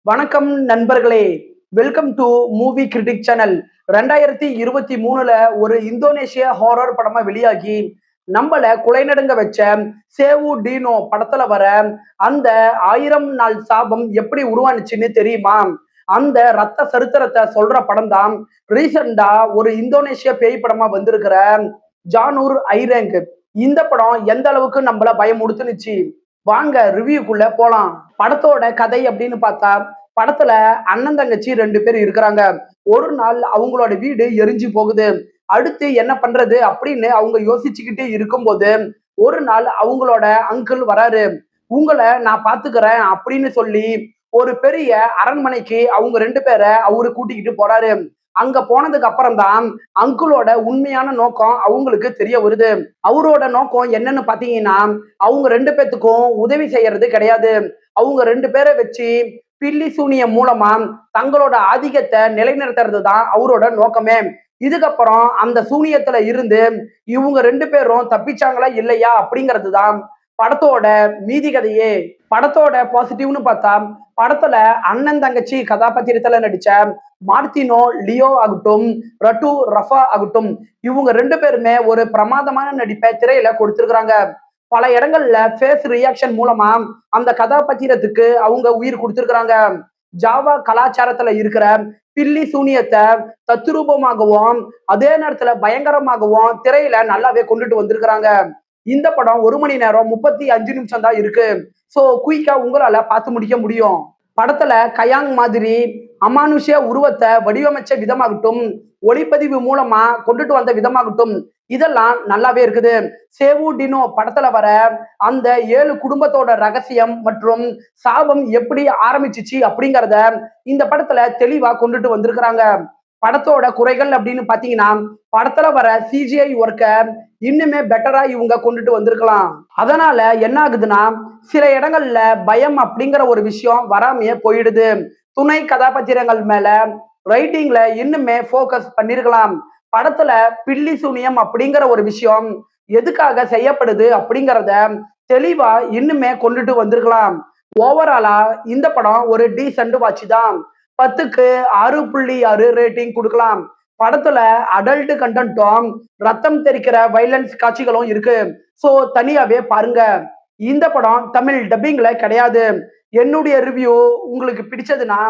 வணக்கம் நண்பர்களே. Welcome to movie critic channel. 2023ல ஒரு இந்தோனேஷிய ஹாரர் படமா வெளியாகி நம்மள குலைநடுங்க வச்ச சேவு டீனோ படத்துல வர அந்த 1000 நாள் சாபம் எப்படி உருவானுச்சுன்னு தெரியுமா? அந்த ரத்த சரித்திரத்தை சொல்ற படம் தான் ரீசெண்டா ஒரு இந்தோனேஷிய பேய் படமா வந்திருக்கிற ஜானூர் ஐரேங்க். இந்த படம் எந்த அளவுக்கு நம்மள பயமுடுத்துனுச்சு, வாங்க ரிவ்யூக்குள்ள போலாம். படத்தோட கதை அப்படின்னு பார்த்தா, படத்துல அண்ணன் தங்கச்சி 2 பேர் இருக்கிறாங்க. ஒரு நாள் அவங்களோட வீடு எரிஞ்சு போகுது. அடுத்து என்ன பண்றது அப்படின்னு அவங்க யோசிச்சுக்கிட்டே இருக்கும்போது, ஒரு நாள் அவங்களோட அங்கிள் வராரு. உங்கள நான் பாத்துக்கிறேன் அப்படின்னு சொல்லி ஒரு பெரிய அரண்மனைக்கு அவங்க 2 பேரை அவரு கூட்டிக்கிட்டு போறாரு. அங்க போனதுக்கு அப்புறம் தான் அங்கிளோட உண்மையான நோக்கம் அவங்களுக்கு தெரிய வருது. அவரோட நோக்கம் என்னன்னு பாத்தீங்கன்னா, அவங்க 2 பேத்துக்கும் உதவி செய்யறது கிடையாது. அவங்க 2 பேரை வச்சு பில்லி சூனியம் மூலமா தங்களோட ஆதிக்கத்தை நிலைநிறுத்துறது தான் அவரோட நோக்கமே. இதுக்கப்புறம் அந்த சூனியத்துல இருந்து இவங்க 2 பேரும் தப்பிச்சாங்களா இல்லையா அப்படிங்கிறது தான் படத்தோட மீதி கதையே. படத்தோட பாசிட்டிவ்னு பார்த்தா, படத்துல அண்ணன் தங்கச்சி கதாபாத்திரத்துல நடிச்ச மார்டினோ லியோ ஆகட்டும், ரட்டு ரஃபா ஆகட்டும், இவங்க 2 பேருமே ஒரு பிரமாதமான நடிப்பை திரையில கொடுத்திருக்கிறாங்க. பல இடங்கள்ல ஃபேஸ் ரியாக்ஷன் மூலமா அந்த கதாபாத்திரத்துக்கு அவங்க உயிர் கொடுத்திருக்கிறாங்க. ஜாவா கலாச்சாரத்துல இருக்கிற பில்லி சூனியத்தை தத்ரூபமாகவும் அதே நேரத்துல பயங்கரமாகவும் திரையில நல்லாவே கொண்டுட்டு வந்திருக்கிறாங்க. இந்த படம் 1 மணி நேரம் 35 நிமிஷம் தான் இருக்கு. சோ குயிக்கா உங்களால பார்த்து முடிக்க முடியும். படத்துல கயாங் மாதிரி அமானுஷ்ய உருவத்தை வடிவமைச்ச விதமாகட்டும், ஒளிப்பதிவு மூலமா கொண்டுட்டு வந்த விதமாகட்டும், இதெல்லாம் நல்லாவே இருக்குது. சேவு டினோ படத்துல வர அந்த 7 குடும்பத்தோட ரகசியம் மற்றும் சாபம் எப்படி ஆரம்பிச்சிச்சு அப்படிங்கிறத இந்த படத்துல தெளிவா கொண்டுட்டு வந்திருக்கிறாங்க. படத்தோட குறைகள் அப்படின்னு பாத்தீங்கன்னா, படத்துல வர சிஜிஐ ஒர்க்க இன்னுமே பெட்டரா இவங்க கொண்டுட்டு வந்திருக்கலாம். அதனால என்ன ஆகுதுன்னா, சில இடங்கள்ல பயம் அப்படிங்கிற ஒரு விஷயம் வராமையே போயிடுது. துணை கதாபாத்திரங்கள் மேல ரைட்டிங்ல இன்னுமே போக்கஸ் பண்ணிருக்கலாம். படத்துல பில்லி சூனியம் அப்படிங்கிற ஒரு விஷயம் எதுக்காக செய்யப்படுது அப்படிங்கிறத தெளிவா இன்னுமே கொண்டுட்டு வந்திருக்கலாம். ஓவராலா இந்த படம் ஒரு டீசென்ட் வாட்ச் தான். 10க்கு 6.6 ரேட்டிங் கொடுக்கலாம். படத்துல அடல்ட் கண்டென்ட்டும் ரத்தம் தெரிக்கிற வைலன்ஸ் காட்சிகளும் இருக்கு. சோ தனியாவே பாருங்க. இந்த படம் தமிழ் டப்பிங்ல கிடையாது. என்னுடைய ரிவ்யூ உங்களுக்கு பிடிச்சதுன்னா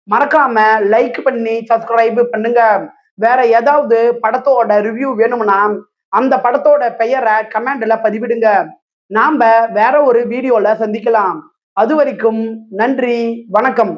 மறக்காம லைக் பண்ணி சப்ஸ்கிரைப் பண்ணுங்க. வேற ஏதாவது படத்தோட ரிவ்யூ வேணும்னா அந்த படத்தோட பெயரை கமெண்ட்ல பதிவிடுங்க. நாம வேற ஒரு வீடியோல சந்திக்கலாம். அது வரைக்கும் நன்றி, வணக்கம்.